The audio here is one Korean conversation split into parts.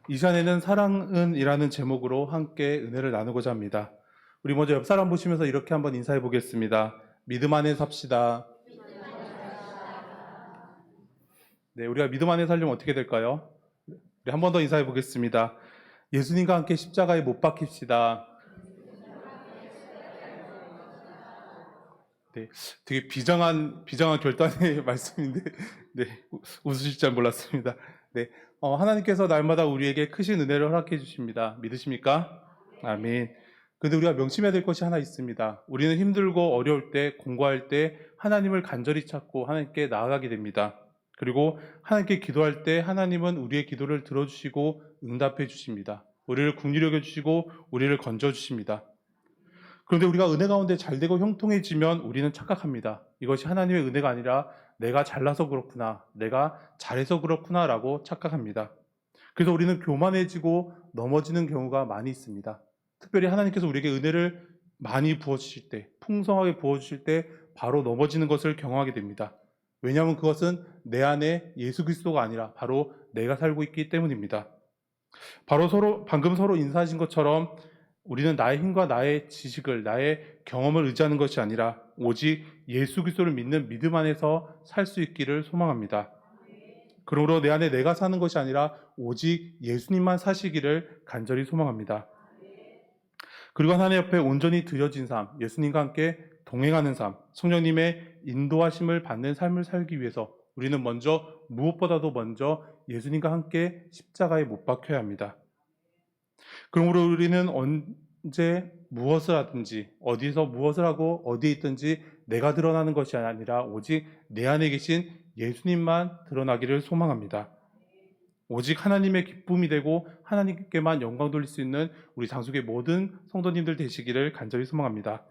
이 시간에는 사랑은이라는 제목으로 함께 은혜를 나누고자 합니다. 우리 먼저 옆 사람 보시면서 이렇게 한번 인사해 보겠습니다. 믿음 안에 삽시다. 네, 우리가 믿음 안에 살려면 어떻게 될까요? 우리 한 번 더 인사해 보겠습니다. 예수님과 함께 십자가에 못 박힙시다. 네, 되게 비장한 결단의 말씀인데, 네, 웃으실 줄 몰랐습니다. 네, 하나님께서 날마다 우리에게 크신 은혜를 허락해 주십니다. 믿으십니까? 아멘. 근데 우리가 명심해야 될 것이 하나 있습니다. 우리는 힘들고 어려울 때, 공부할 때 하나님을 간절히 찾고 하나님께 나아가게 됩니다. 그리고 하나님께 기도할 때 하나님은 우리의 기도를 들어주시고 응답해 주십니다. 우리를 긍휼히 여겨주시고 우리를 건져주십니다. 그런데 우리가 은혜 가운데 잘되고 형통해지면 우리는 착각합니다. 이것이 하나님의 은혜가 아니라 내가 잘나서 그렇구나, 내가 잘해서 그렇구나 라고 착각합니다. 그래서 우리는 교만해지고 넘어지는 경우가 많이 있습니다. 특별히 하나님께서 우리에게 은혜를 많이 부어주실 때, 풍성하게 부어주실 때 바로 넘어지는 것을 경험하게 됩니다. 왜냐하면 그것은 내 안에 예수 그리스도가 아니라 바로 내가 살고 있기 때문입니다. 방금 서로 인사하신 것처럼 우리는 나의 힘과 나의 지식을, 나의 경험을 의지하는 것이 아니라 오직 예수 그리스도를 믿는 믿음 안에서 살 수 있기를 소망합니다. 그러므로 내 안에 내가 사는 것이 아니라 오직 예수님만 사시기를 간절히 소망합니다. 그리고 하나님 옆에 온전히 드려진 삶, 예수님과 함께 동행하는 삶, 성령님의 인도하심을 받는 삶을 살기 위해서 우리는 무엇보다도 먼저 예수님과 함께 십자가에 못 박혀야 합니다. 그러므로 우리는 언제 무엇을 하든지, 어디서 무엇을 하고 어디에 있든지 내가 드러나는 것이 아니라 오직 내 안에 계신 예수님만 드러나기를 소망합니다. 오직 하나님의 기쁨이 되고 하나님께만 영광 돌릴 수 있는 우리 장숙의 모든 성도님들 되시기를 간절히 소망합니다.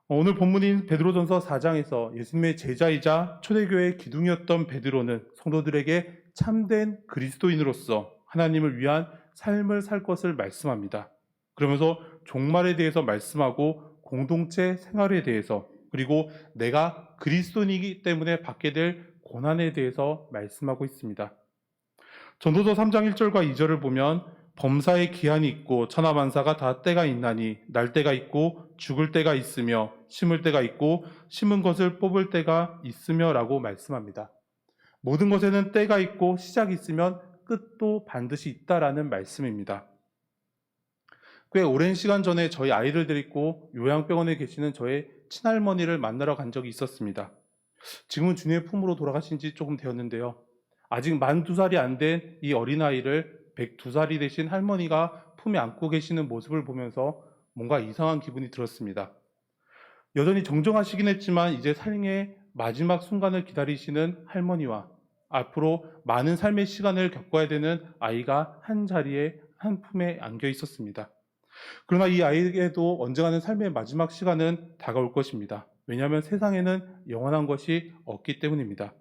오늘 본문인 베드로전서 4장에서 예수님의 제자이자 초대교회의 기둥이었던 베드로는 성도들에게 참된 그리스도인으로서 하나님을 위한 삶을 살 것을 말씀합니다. 그러면서 종말에 대해서 말씀하고 공동체 생활에 대해서, 그리고 내가 그리스도인이기 때문에 받게 될 고난에 대해서 말씀하고 있습니다. 전도서 3장 1절과 2절을 보면 범사의 기한이 있고 천하만사가 다 때가 있나니 날 때가 있고 죽을 때가 있으며 심을 때가 있고 심은 것을 뽑을 때가 있으며 라고 말씀합니다. 모든 것에는 때가 있고 시작이 있으면 끝도 반드시 있다라는 말씀입니다. 꽤 오랜 시간 전에 저희 아이를 데리고 요양병원에 계시는 저의 친할머니를 만나러 간 적이 있었습니다. 지금은 주님의 품으로 돌아가신 지 조금 되었는데요. 아직 만 2살이 안 된 이 어린아이를 102살이 되신 할머니가 품에 안고 계시는 모습을 보면서 뭔가 이상한 기분이 들었습니다. 여전히 정정하시긴 했지만 이제 삶의 마지막 순간을 기다리시는 할머니와 앞으로 많은 삶의 시간을 겪어야 되는 아이가 한 자리에 한 품에 안겨 있었습니다. 그러나 이 아이에게도 언젠가는 삶의 마지막 시간은 다가올 것입니다. 왜냐하면 세상에는 영원한 것이 없기 때문입니다.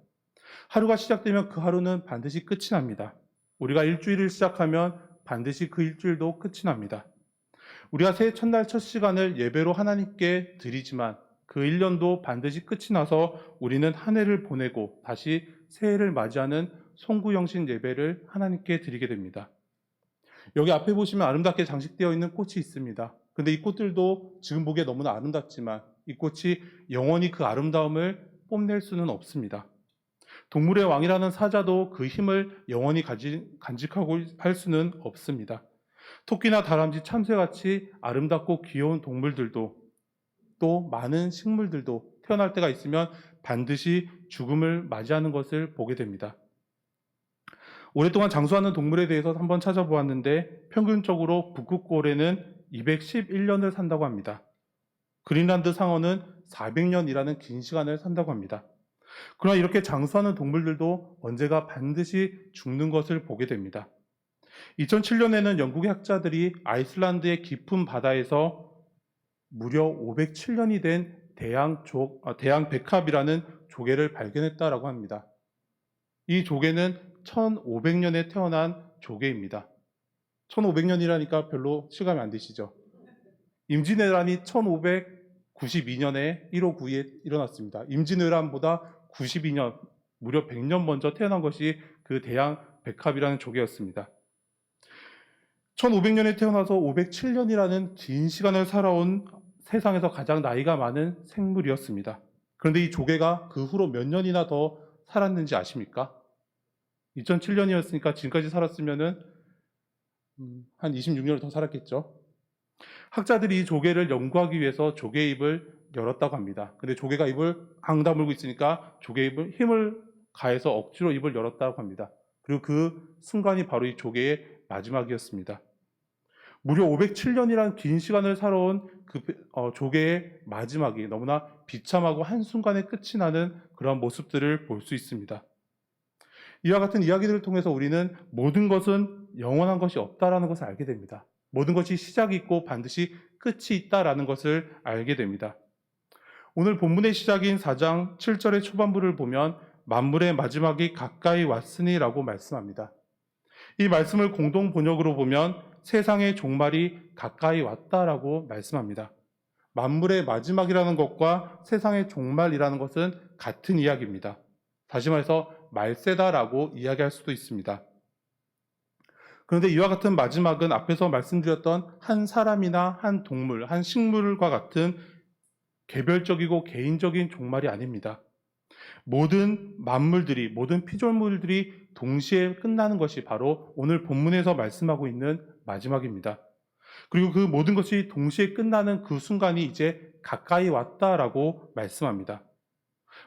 하루가 시작되면 그 하루는 반드시 끝이 납니다. 우리가 일주일을 시작하면 반드시 그 일주일도 끝이 납니다. 우리가 새해 첫날 첫 시간을 예배로 하나님께 드리지만 그 1년도 반드시 끝이 나서 우리는 한 해를 보내고 다시 새해를 맞이하는 송구영신 예배를 하나님께 드리게 됩니다. 여기 앞에 보시면 아름답게 장식되어 있는 꽃이 있습니다. 근데 이 꽃들도 지금 보기에 너무나 아름답지만 이 꽃이 영원히 그 아름다움을 뽐낼 수는 없습니다. 동물의 왕이라는 사자도 그 힘을 영원히 간직하고 할 수는 없습니다. 토끼나 다람쥐, 참새같이 아름답고 귀여운 동물들도 또 많은 식물들도 태어날 때가 있으면 반드시 죽음을 맞이하는 것을 보게 됩니다. 오랫동안 장수하는 동물에 대해서 한번 찾아보았는데 평균적으로 북극고래는 211년을 산다고 합니다. 그린란드 상어는 400년이라는 긴 시간을 산다고 합니다. 그러나 이렇게 장수하는 동물들도 언제가 반드시 죽는 것을 보게 됩니다. 2007년에는 영국의 학자들이 아이슬란드의 깊은 바다에서 무려 507년이 된 대양 백합이라는 조개를 발견했다라고 합니다. 이 조개는 1500년에 태어난 조개입니다. 1500년이라니까 별로 실감이 안 되시죠? 임진왜란이 1592년에 1월 9일에 일어났습니다. 임진왜란보다 92년, 무려 100년 먼저 태어난 것이 그 대양 백합이라는 조개였습니다. 1500년에 태어나서 507년이라는 긴 시간을 살아온 세상에서 가장 나이가 많은 생물이었습니다. 그런데 이 조개가 그 후로 몇 년이나 더 살았는지 아십니까? 2007년이었으니까 지금까지 살았으면은 한 26년을 더 살았겠죠. 학자들이 이 조개를 연구하기 위해서 조개 입을 열었다고 합니다. 근데 조개가 입을 앙 다물고 있으니까 조개 입을 힘을 가해서 억지로 입을 열었다고 합니다. 그리고 그 순간이 바로 이 조개의 마지막이었습니다. 무려 507년이라는 긴 시간을 살아온 그 조개의 마지막이 너무나 비참하고 한순간에 끝이 나는 그런 모습들을 볼 수 있습니다. 이와 같은 이야기들을 통해서 우리는 모든 것은 영원한 것이 없다라는 것을 알게 됩니다. 모든 것이 시작이 있고 반드시 끝이 있다라는 것을 알게 됩니다. 오늘 본문의 시작인 4장 7절의 초반부를 보면 만물의 마지막이 가까이 왔으니라고 말씀합니다. 이 말씀을 공동 번역으로 보면 세상의 종말이 가까이 왔다라고 말씀합니다. 만물의 마지막이라는 것과 세상의 종말이라는 것은 같은 이야기입니다. 다시 말해서 말세다라고 이야기할 수도 있습니다. 그런데 이와 같은 마지막은 앞에서 말씀드렸던 한 사람이나 한 동물, 한 식물과 같은 개별적이고 개인적인 종말이 아닙니다. 모든 만물들이, 모든 피조물들이 동시에 끝나는 것이 바로 오늘 본문에서 말씀하고 있는 마지막입니다. 그리고 그 모든 것이 동시에 끝나는 그 순간이 이제 가까이 왔다라고 말씀합니다.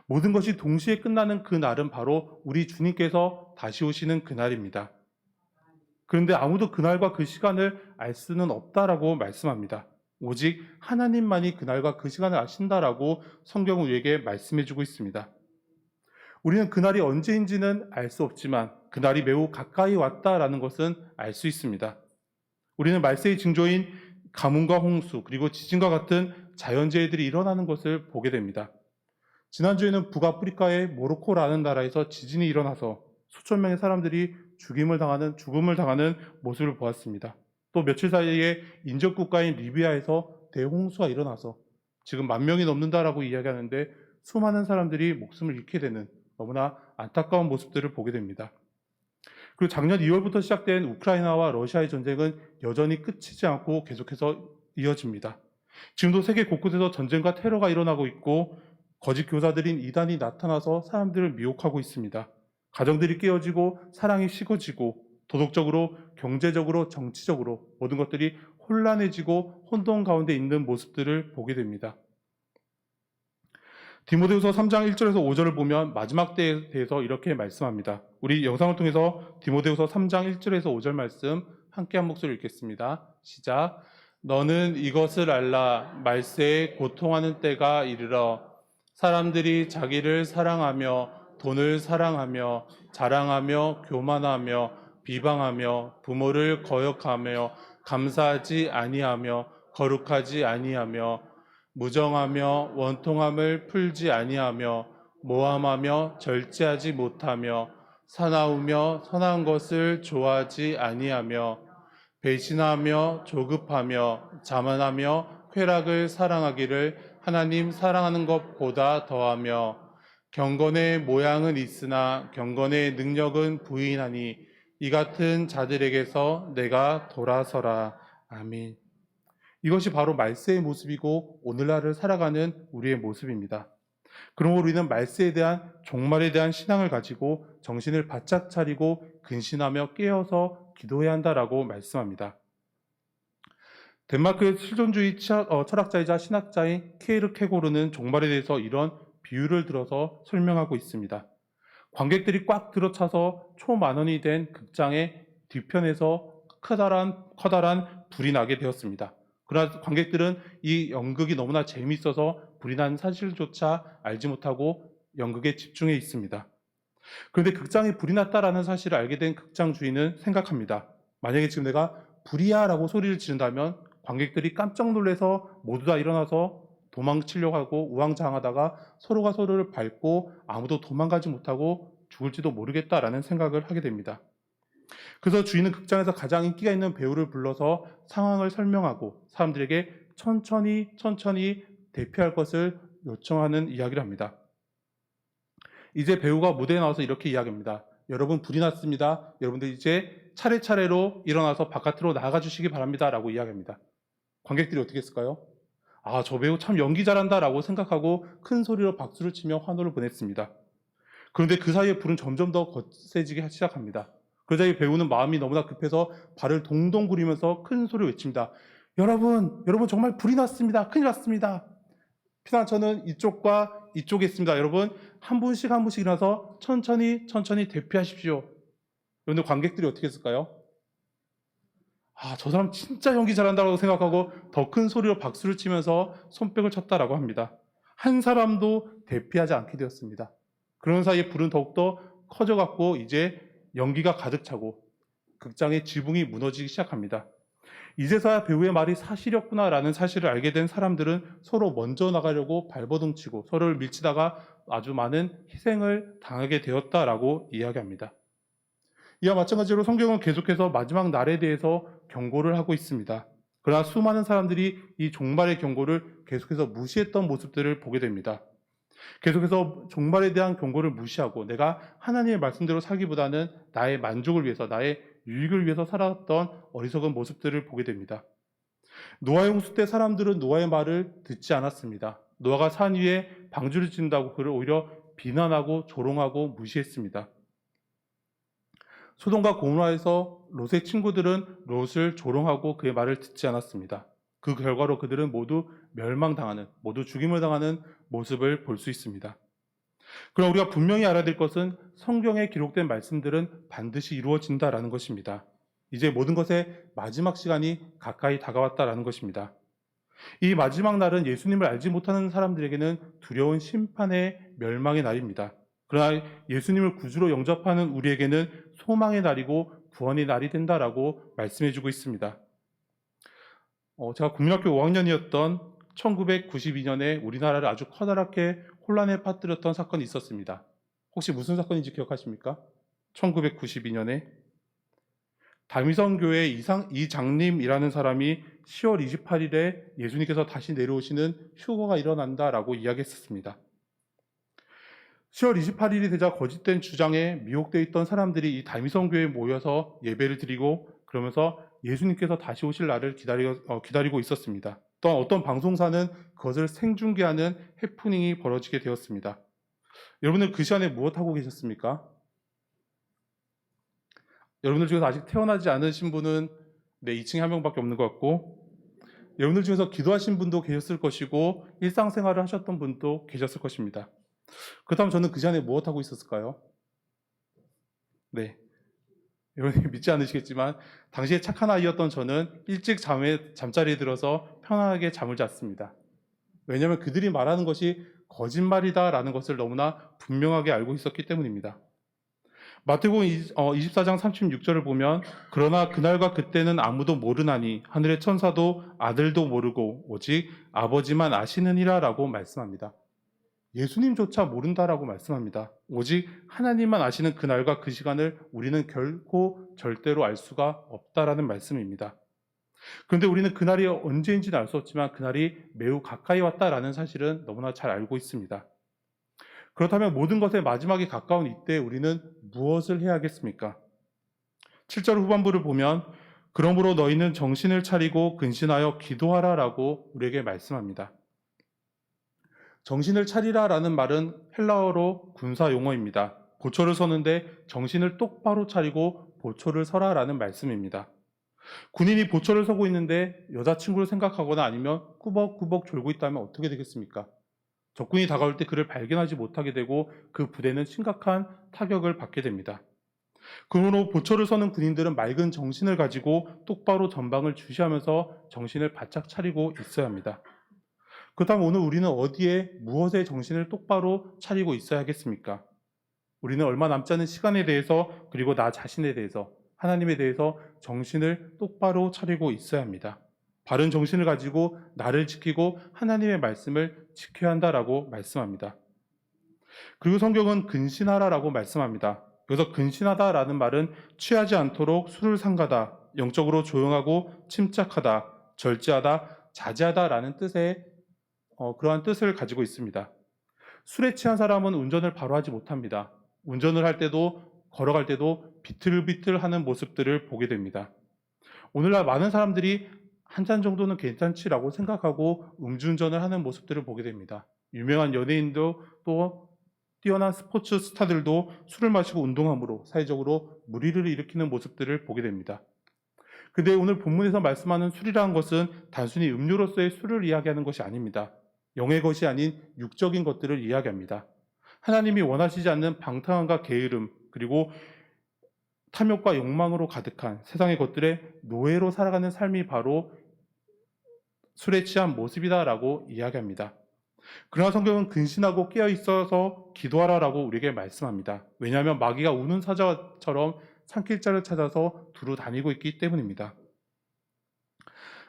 모든 것이 동시에 끝나는 그 날은 바로 우리 주님께서 다시 오시는 그날입니다. 그런데 아무도 그날과 그 시간을 알 수는 없다라고 말씀합니다. 오직 하나님만이 그날과 그 시간을 아신다라고 성경은 우리에게 말씀해주고 있습니다. 우리는 그날이 언제인지는 알 수 없지만 그날이 매우 가까이 왔다라는 것은 알 수 있습니다. 우리는 말세의 징조인 가뭄과 홍수 그리고 지진과 같은 자연재해들이 일어나는 것을 보게 됩니다. 지난주에는 북아프리카의 모로코라는 나라에서 지진이 일어나서 수천 명의 사람들이 죽음을 당하는 모습을 보았습니다. 또 며칠 사이에 인접 국가인 리비아에서 대홍수가 일어나서 지금 10,000명이 넘는다라고 이야기하는데 수많은 사람들이 목숨을 잃게 되는 너무나 안타까운 모습들을 보게 됩니다. 그리고 작년 2월부터 시작된 우크라이나와 러시아의 전쟁은 여전히 끝이지 않고 계속해서 이어집니다. 지금도 세계 곳곳에서 전쟁과 테러가 일어나고 있고 거짓 교사들인 이단이 나타나서 사람들을 미혹하고 있습니다. 가정들이 깨어지고 사랑이 식어지고 도덕적으로, 경제적으로, 정치적으로 모든 것들이 혼란해지고 혼돈 가운데 있는 모습들을 보게 됩니다. 디모데후서 3장 1절에서 5절을 보면 마지막 때에 대해서 이렇게 말씀합니다. 우리 영상을 통해서 디모데후서 3장 1절에서 5절 말씀 함께 한 목소리 읽겠습니다. 시작. 너는 이것을 알라. 말세에 고통하는 때가 이르러 사람들이 자기를 사랑하며 돈을 사랑하며 자랑하며 교만하며 비방하며 부모를 거역하며 감사하지 아니하며 거룩하지 아니하며 무정하며 원통함을 풀지 아니하며 모함하며 절제하지 못하며 사나우며 선한 것을 좋아하지 아니하며 배신하며 조급하며 자만하며 쾌락을 사랑하기를 하나님 사랑하는 것보다 더하며 경건의 모양은 있으나 경건의 능력은 부인하니 이 같은 자들에게서 내가 돌아서라. 아멘. 이것이 바로 말세의 모습이고 오늘날을 살아가는 우리의 모습입니다. 그러므로 우리는 말세에 대한 종말에 대한 신앙을 가지고 정신을 바짝 차리고 근신하며 깨어서 기도해야 한다라고 말씀합니다. 덴마크의 실존주의 철학자이자 신학자인 케이르케고르는 종말에 대해서 이런 비유를 들어서 설명하고 있습니다. 관객들이 꽉 들어차서 초만원이 된 극장의 뒤편에서 커다란 불이 나게 되었습니다. 그러나 관객들은 이 연극이 너무나 재미있어서 불이 난 사실조차 알지 못하고 연극에 집중해 있습니다. 그런데 극장에 불이 났다라는 사실을 알게 된 극장 주인은 생각합니다. 만약에 지금 내가 불이야 라고 소리를 지른다면 관객들이 깜짝 놀라서 모두 다 일어나서 도망치려고 하고 우왕좌왕하다가 서로가 서로를 밟고 아무도 도망가지 못하고 죽을지도 모르겠다라는 생각을 하게 됩니다. 그래서 주인은 극장에서 가장 인기가 있는 배우를 불러서 상황을 설명하고 사람들에게 천천히 대피할 것을 요청하는 이야기를 합니다. 이제 배우가 무대에 나와서 이렇게 이야기합니다. 여러분 불이 났습니다. 여러분들 이제 차례차례로 일어나서 바깥으로 나가 주시기 바랍니다. 라고 이야기합니다. 관객들이 어떻게 했을까요? 아, 저 배우 참 연기 잘한다 라고 생각하고 큰 소리로 박수를 치며 환호를 보냈습니다. 그런데 그 사이에 불은 점점 더 거세지기 시작합니다. 그러자 이 배우는 마음이 너무나 급해서 발을 동동 구리면서 큰 소리로 외칩니다. 여러분 정말 불이 났습니다. 큰일 났습니다. 피난처는 이쪽과 이쪽에 있습니다. 여러분 한 분씩 한 분씩 일어나서 천천히 대피하십시오. 그런데 관객들이 어떻게 했을까요? 아, 저 사람 진짜 연기 잘한다고 생각하고 더 큰 소리로 박수를 치면서 손뼉을 쳤다라고 합니다. 한 사람도 대피하지 않게 되었습니다. 그런 사이에 불은 더욱더 커져갖고 이제 연기가 가득 차고 극장의 지붕이 무너지기 시작합니다. 이제서야 배우의 말이 사실이었구나라는 사실을 알게 된 사람들은 서로 먼저 나가려고 발버둥치고 서로를 밀치다가 아주 많은 희생을 당하게 되었다라고 이야기합니다. 이와 마찬가지로 성경은 계속해서 마지막 날에 대해서 경고를 하고 있습니다. 그러나 수많은 사람들이 이 종말의 경고를 계속해서 무시했던 모습들을 보게 됩니다. 계속해서 종말에 대한 경고를 무시하고 내가 하나님의 말씀대로 살기보다는 나의 만족을 위해서, 나의 유익을 위해서 살았던 어리석은 모습들을 보게 됩니다. 노아의 홍수 때 사람들은 노아의 말을 듣지 않았습니다. 노아가 산 위에 방주를 짓는다고 그를 오히려 비난하고 조롱하고 무시했습니다. 소돔과 고모라에서 롯의 친구들은 롯을 조롱하고 그의 말을 듣지 않았습니다. 그 결과로 그들은 모두 멸망당하는, 모두 죽임을 당하는 모습을 볼 수 있습니다. 그러나 우리가 분명히 알아야 될 것은 성경에 기록된 말씀들은 반드시 이루어진다라는 것입니다. 이제 모든 것의 마지막 시간이 가까이 다가왔다라는 것입니다. 이 마지막 날은 예수님을 알지 못하는 사람들에게는 두려운 심판의 멸망의 날입니다. 그러나 예수님을 구주로 영접하는 우리에게는 소망의 날이고 구원의 날이 된다라고 말씀해주고 있습니다. 제가 국민학교 5학년이었던 1992년에 우리나라를 아주 커다랗게 혼란에 빠뜨렸던 사건이 있었습니다. 혹시 무슨 사건인지 기억하십니까? 1992년에 다미성교회 이장님이라는 사람이 10월 28일에 예수님께서 다시 내려오시는 휴거가 일어난다라고 이야기했었습니다. 10월 28일이 되자 거짓된 주장에 미혹되어 있던 사람들이 이 다미성교회에 모여서 예배를 드리고 그러면서 예수님께서 다시 오실 날을 기다리고 있었습니다. 또한 어떤 방송사는 그것을 생중계하는 해프닝이 벌어지게 되었습니다. 여러분들 그 시간에 무엇하고 계셨습니까? 여러분들 중에서 아직 태어나지 않으신 분은 2층에 한 명밖에 없는 것 같고 여러분들 중에서 기도하신 분도 계셨을 것이고 일상생활을 하셨던 분도 계셨을 것입니다. 그렇다면 저는 그 시간에 무엇하고 있었을까요? 네, 여러분이 믿지 않으시겠지만 당시에 착한 아이였던 저는 일찍 잠자리에 들어서 편안하게 잠을 잤습니다. 왜냐하면 그들이 말하는 것이 거짓말이다라는 것을 너무나 분명하게 알고 있었기 때문입니다. 마태복음 24장 36절을 보면 그러나 그날과 그때는 아무도 모르나니 하늘의 천사도 아들도 모르고 오직 아버지만 아시느니라 라고 말씀합니다. 예수님조차 모른다라고 말씀합니다. 오직 하나님만 아시는 그날과 그 시간을 우리는 결코 절대로 알 수가 없다라는 말씀입니다. 그런데 우리는 그날이 언제인지는 알 수 없지만 그날이 매우 가까이 왔다라는 사실은 너무나 잘 알고 있습니다. 그렇다면 모든 것의 마지막이 가까운 이때 우리는 무엇을 해야겠습니까? 7절 후반부를 보면 그러므로 너희는 정신을 차리고 근신하여 기도하라라고 우리에게 말씀합니다. 정신을 차리라라는 말은 헬라어로 군사 용어입니다. 보초를 서는데 정신을 똑바로 차리고 보초를 서라라는 말씀입니다. 군인이 보초를 서고 있는데 여자친구를 생각하거나 아니면 꾸벅꾸벅 졸고 있다면 어떻게 되겠습니까? 적군이 다가올 때 그를 발견하지 못하게 되고 그 부대는 심각한 타격을 받게 됩니다. 그러므로 보초를 서는 군인들은 맑은 정신을 가지고 똑바로 전방을 주시하면서 정신을 바짝 차리고 있어야 합니다. 그렇다면 오늘 우리는 어디에 무엇에 정신을 똑바로 차리고 있어야 하겠습니까? 우리는 얼마 남지 않은 시간에 대해서 그리고 나 자신에 대해서 하나님에 대해서 정신을 똑바로 차리고 있어야 합니다. 바른 정신을 가지고 나를 지키고 하나님의 말씀을 지켜야 한다라고 말씀합니다. 그리고 성경은 근신하라라고 말씀합니다. 여기서 근신하다라는 말은 취하지 않도록 술을 삼가다, 영적으로 조용하고 침착하다, 절제하다, 자제하다라는 뜻의 그러한 뜻을 가지고 있습니다. 술에 취한 사람은 운전을 바로 하지 못합니다. 운전을 할 때도 걸어갈 때도 비틀비틀하는 모습들을 보게 됩니다. 오늘날 많은 사람들이 한 잔 정도는 괜찮지라고 생각하고 음주운전을 하는 모습들을 보게 됩니다. 유명한 연예인도 또 뛰어난 스포츠 스타들도 술을 마시고 운동함으로 사회적으로 물의를 일으키는 모습들을 보게 됩니다. 근데 오늘 본문에서 말씀하는 술이라는 것은 단순히 음료로서의 술을 이야기하는 것이 아닙니다. 영의 것이 아닌 육적인 것들을 이야기합니다. 하나님이 원하시지 않는 방탕함과 게으름, 그리고 탐욕과 욕망으로 가득한 세상의 것들의 노예로 살아가는 삶이 바로 술에 취한 모습이다라고 이야기합니다. 그러나 성경은 근신하고 깨어 있어서 기도하라라고 우리에게 말씀합니다. 왜냐하면 마귀가 우는 사자처럼 산길자를 찾아서 두루 다니고 있기 때문입니다.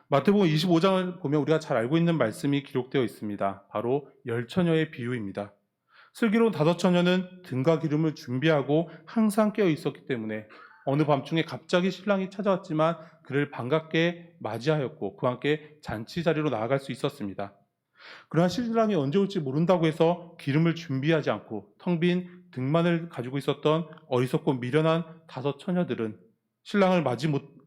마태복음 25장을 보면 우리가 잘 알고 있는 말씀이 기록되어 있습니다. 바로 열처녀의 비유입니다. 슬기로운 다섯 처녀는 등과 기름을 준비하고 항상 깨어 있었기 때문에 어느 밤중에 갑자기 신랑이 찾아왔지만 그를 반갑게 맞이하였고 그와 함께 잔치 자리로 나아갈 수 있었습니다. 그러나 신랑이 언제 올지 모른다고 해서 기름을 준비하지 않고 텅 빈 등만을 가지고 있었던 어리석고 미련한 다섯 처녀들은 신랑을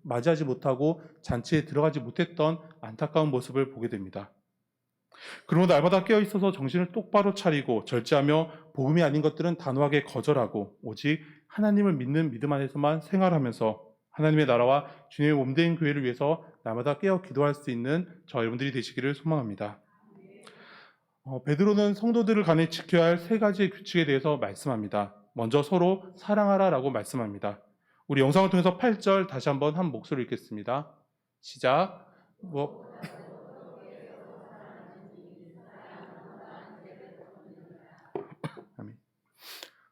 맞이하지 못하고 잔치에 들어가지 못했던 안타까운 모습을 보게 됩니다. 그러므로 날마다 깨어있어서 정신을 똑바로 차리고 절제하며 복음이 아닌 것들은 단호하게 거절하고 오직 하나님을 믿는 믿음 안에서만 생활하면서 하나님의 나라와 주님의 몸된 교회를 위해서 날마다 깨어 기도할 수 있는 저 여러분들이 되시기를 소망합니다. 베드로는 성도들을 간에 지켜야 할 세 가지의 규칙에 대해서 말씀합니다. 먼저 서로 사랑하라라고 말씀합니다. 우리 영상을 통해서 8절 다시 한번 한 목소리로 읽겠습니다. 시작.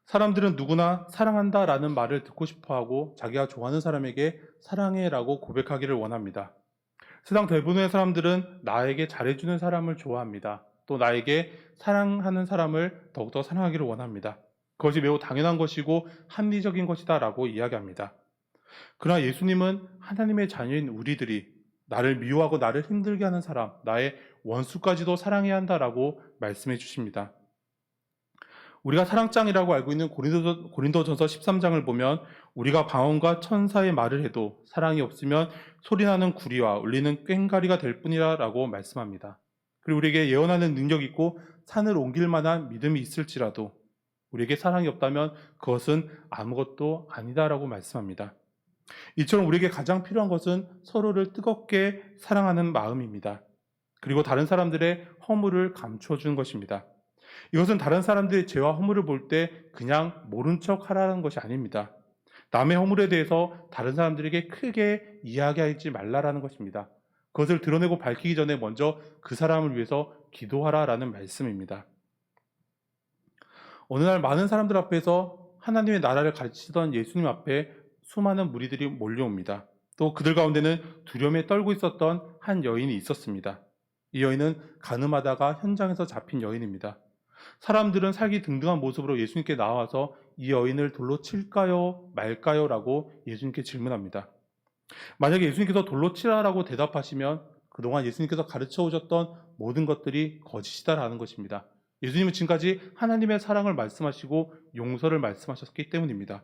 사람들은 누구나 사랑한다라는 말을 듣고 싶어하고 자기가 좋아하는 사람에게 사랑해라고 고백하기를 원합니다. 세상 대부분의 사람들은 나에게 잘해주는 사람을 좋아합니다. 또 나에게 사랑하는 사람을 더욱더 사랑하기를 원합니다. 그것이 매우 당연한 것이고 합리적인 것이다라고 이야기합니다. 그러나 예수님은 하나님의 자녀인 우리들이 나를 미워하고 나를 힘들게 하는 사람, 나의 원수까지도 사랑해야 한다라고 말씀해 주십니다. 우리가 사랑장이라고 알고 있는 고린도전서 13장을 보면 우리가 방언과 천사의 말을 해도 사랑이 없으면 소리나는 구리와 울리는 꽹과리가 될 뿐이라고 말씀합니다. 그리고 우리에게 예언하는 능력이 있고 산을 옮길 만한 믿음이 있을지라도 우리에게 사랑이 없다면 그것은 아무것도 아니다라고 말씀합니다. 이처럼 우리에게 가장 필요한 것은 서로를 뜨겁게 사랑하는 마음입니다. 그리고 다른 사람들의 허물을 감춰주는 것입니다. 이것은 다른 사람들의 죄와 허물을 볼 때 그냥 모른 척 하라는 것이 아닙니다. 남의 허물에 대해서 다른 사람들에게 크게 이야기하지 말라라는 것입니다. 그것을 드러내고 밝히기 전에 먼저 그 사람을 위해서 기도하라라는 말씀입니다. 어느 날 많은 사람들 앞에서 하나님의 나라를 가르치던 예수님 앞에 수많은 무리들이 몰려옵니다. 또 그들 가운데는 두려움에 떨고 있었던 한 여인이 있었습니다. 이 여인은 간음하다가 현장에서 잡힌 여인입니다. 사람들은 살기 등등한 모습으로 예수님께 나와서 이 여인을 돌로 칠까요 말까요? 라고 예수님께 질문합니다. 만약에 예수님께서 돌로 치라라고 대답하시면 그동안 예수님께서 가르쳐 오셨던 모든 것들이 거짓이다라는 것입니다. 예수님은 지금까지 하나님의 사랑을 말씀하시고 용서를 말씀하셨기 때문입니다.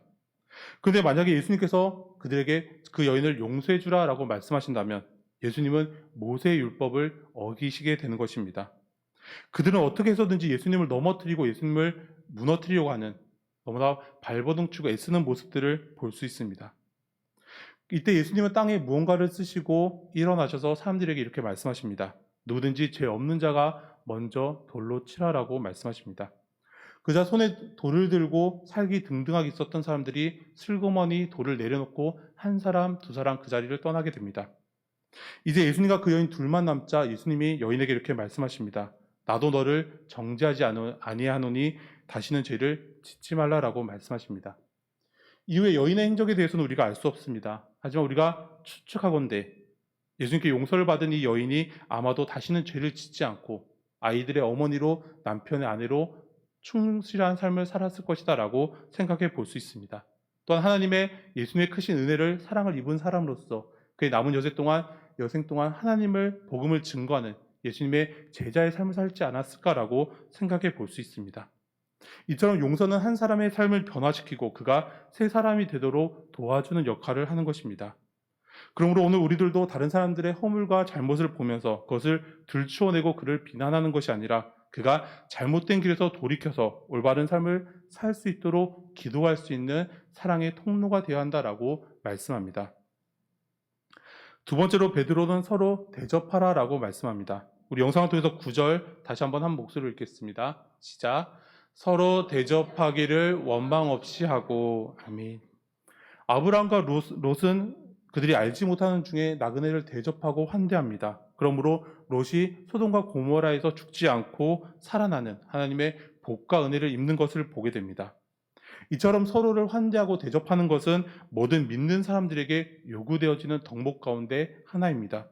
그런데 만약에 예수님께서 그들에게 그 여인을 용서해 주라라고 말씀하신다면 예수님은 모세의 율법을 어기시게 되는 것입니다. 그들은 어떻게 해서든지 예수님을 넘어뜨리고 예수님을 무너뜨리려고 하는 너무나 발버둥치고 애쓰는 모습들을 볼 수 있습니다. 이때 예수님은 땅에 무언가를 쓰시고 일어나셔서 사람들에게 이렇게 말씀하십니다. 누구든지 죄 없는 자가 먼저 돌로 치라라고 말씀하십니다. 그자 손에 돌을 들고 살기 등등하게 있었던 사람들이 슬그머니 돌을 내려놓고 한 사람, 두 사람 그 자리를 떠나게 됩니다. 이제 예수님과 그 여인 둘만 남자 예수님이 여인에게 이렇게 말씀하십니다. 나도 너를 정죄하지 아니하노니 다시는 죄를 짓지 말라라고 말씀하십니다. 이후에 여인의 행적에 대해서는 우리가 알 수 없습니다. 하지만 우리가 추측하건대 예수님께 용서를 받은 이 여인이 아마도 다시는 죄를 짓지 않고 아이들의 어머니로 남편의 아내로 충실한 삶을 살았을 것이다라고 생각해 볼 수 있습니다. 또한 하나님의 예수님의 크신 은혜를 사랑을 입은 사람으로서 그의 남은 여생 동안 하나님을 복음을 증거하는 예수님의 제자의 삶을 살지 않았을까라고 생각해 볼 수 있습니다. 이처럼 용서는 한 사람의 삶을 변화시키고 그가 새 사람이 되도록 도와주는 역할을 하는 것입니다. 그러므로 오늘 우리들도 다른 사람들의 허물과 잘못을 보면서 그것을 들추어내고 그를 비난하는 것이 아니라 그가 잘못된 길에서 돌이켜서 올바른 삶을 살 수 있도록 기도할 수 있는 사랑의 통로가 되어야 한다라고 말씀합니다. 두 번째로 베드로는 서로 대접하라라고 말씀합니다. 우리 영상을 통해서 9절 다시 한번 한 목소리로 읽겠습니다. 시작. 서로 대접하기를 원망 없이 하고. 아멘. 아브라함과 롯은 그들이 알지 못하는 중에 나그네를 대접하고 환대합니다. 그러므로 롯이 소돔과 고모라에서 죽지 않고 살아나는 하나님의 복과 은혜를 입는 것을 보게 됩니다. 이처럼 서로를 환대하고 대접하는 것은 모든 믿는 사람들에게 요구되어지는 덕목 가운데 하나입니다.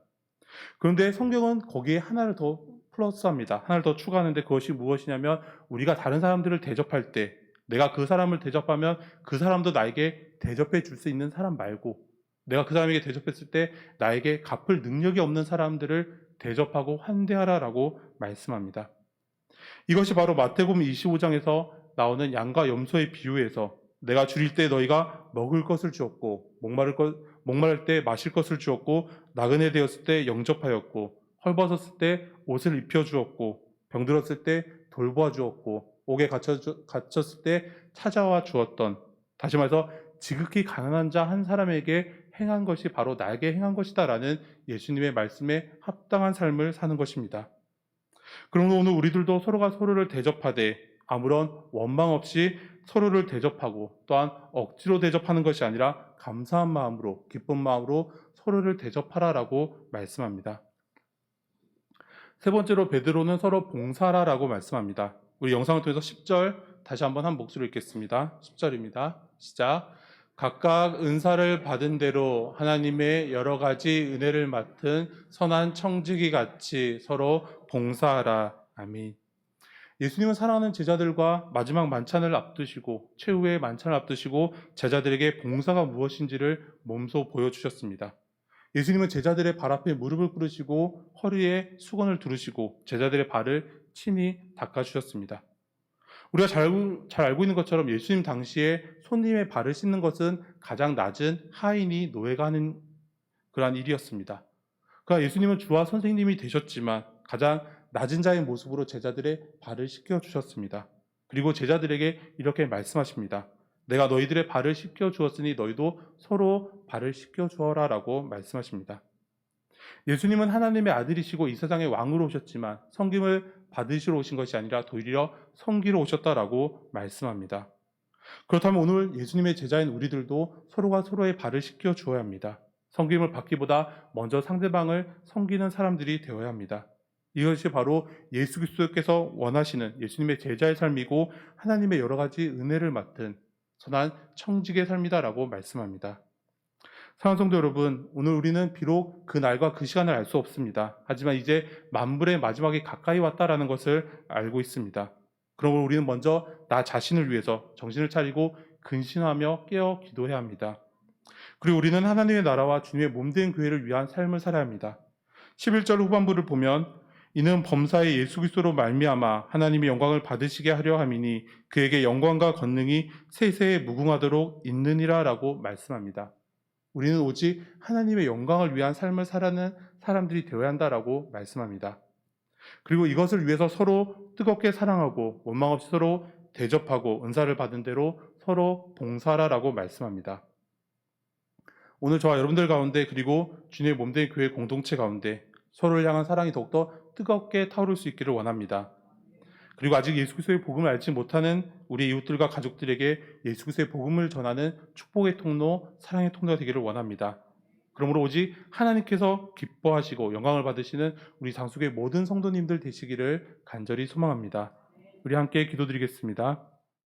그런데 성경은 거기에 하나를 더 플러스합니다. 하나를 더 추가하는데 그것이 무엇이냐면 우리가 다른 사람들을 대접할 때 내가 그 사람을 대접하면 그 사람도 나에게 대접해 줄 수 있는 사람 말고 내가 그 사람에게 대접했을 때 나에게 갚을 능력이 없는 사람들을 대접하고 환대하라라고 말씀합니다. 이것이 바로 마태복음 25장에서 나오는 양과 염소의 비유에서 내가 줄일 때 너희가 먹을 것을 주었고 목마를 때 마실 것을 주었고 나그네 되었을 때 영접하였고 헐벗었을 때 옷을 입혀주었고 병들었을 때 돌보아 주었고 옥에 갇혔을 때 찾아와 주었던, 다시 말해서 지극히 가난한 자 한 사람에게 행한 것이 바로 나에게 행한 것이다 라는 예수님의 말씀에 합당한 삶을 사는 것입니다. 그러므로 오늘 우리들도 서로가 서로를 대접하되 아무런 원망 없이 서로를 대접하고 또한 억지로 대접하는 것이 아니라 감사한 마음으로 기쁜 마음으로 서로를 대접하라라고 말씀합니다. 세 번째로 베드로는 서로 봉사하라라고 말씀합니다. 우리 영상을 통해서 10절 다시 한번 한 목소리로 읽겠습니다. 10절입니다. 시작. 각각 은사를 받은 대로 하나님의 여러 가지 은혜를 맡은 선한 청지기 같이 서로 봉사하라. 아멘. 예수님은 사랑하는 제자들과 마지막 만찬을 앞두시고 최후의 만찬을 앞두시고 제자들에게 봉사가 무엇인지를 몸소 보여주셨습니다. 예수님은 제자들의 발 앞에 무릎을 꿇으시고 허리에 수건을 두르시고 제자들의 발을 친히 닦아주셨습니다. 우리가 잘 알고 있는 것처럼 예수님 당시에 손님의 발을 씻는 것은 가장 낮은 하인이 노예가 하는 그러한 일이었습니다. 그러니까 예수님은 주와 선생님이 되셨지만 가장 낮은 자의 모습으로 제자들의 발을 씻겨주셨습니다. 그리고 제자들에게 이렇게 말씀하십니다. 내가 너희들의 발을 씻겨주었으니 너희도 서로 발을 씻겨주어라 라고 말씀하십니다. 예수님은 하나님의 아들이시고 이 세상의 왕으로 오셨지만 섬김을 받으시러 오신 것이 아니라 도리어 섬기러 오셨다라고 말씀합니다. 그렇다면 오늘 예수님의 제자인 우리들도 서로가 서로의 발을 씻겨 주어야 합니다. 섬김을 받기보다 먼저 상대방을 섬기는 사람들이 되어야 합니다. 이것이 바로 예수 그리스도께서 원하시는 예수님의 제자의 삶이고 하나님의 여러 가지 은혜를 맡은 선한 청지기의 삶이다라고 말씀합니다. 사랑하는 성도 여러분, 오늘 우리는 비록 그 날과 그 시간을 알 수 없습니다. 하지만 이제 만물의 마지막이 가까이 왔다라는 것을 알고 있습니다. 그러므로 우리는 먼저 나 자신을 위해서 정신을 차리고 근신하며 깨어 기도해야 합니다. 그리고 우리는 하나님의 나라와 주님의 몸된 교회를 위한 삶을 살아야 합니다. 11절 후반부를 보면 이는 범사의 예수 그리스도로 말미암아 하나님의 영광을 받으시게 하려 함이니 그에게 영광과 권능이 세세에 무궁하도록 있느니라라고 말씀합니다. 우리는 오직 하나님의 영광을 위한 삶을 살아가는 사람들이 되어야 한다라고 말씀합니다. 그리고 이것을 위해서 서로 뜨겁게 사랑하고 원망 없이 서로 대접하고 은사를 받은 대로 서로 봉사하라라고 말씀합니다. 오늘 저와 여러분들 가운데 그리고 주님의 몸된 교회 공동체 가운데 서로를 향한 사랑이 더욱더 뜨겁게 타오를 수 있기를 원합니다. 그리고 아직 예수 그리스도의 복음을 알지 못하는 우리 이웃들과 가족들에게 예수 그리스도의 복음을 전하는 축복의 통로, 사랑의 통로가 되기를 원합니다. 그러므로 오직 하나님께서 기뻐하시고 영광을 받으시는 우리 장수교회 모든 성도님들 되시기를 간절히 소망합니다. 우리 함께 기도드리겠습니다.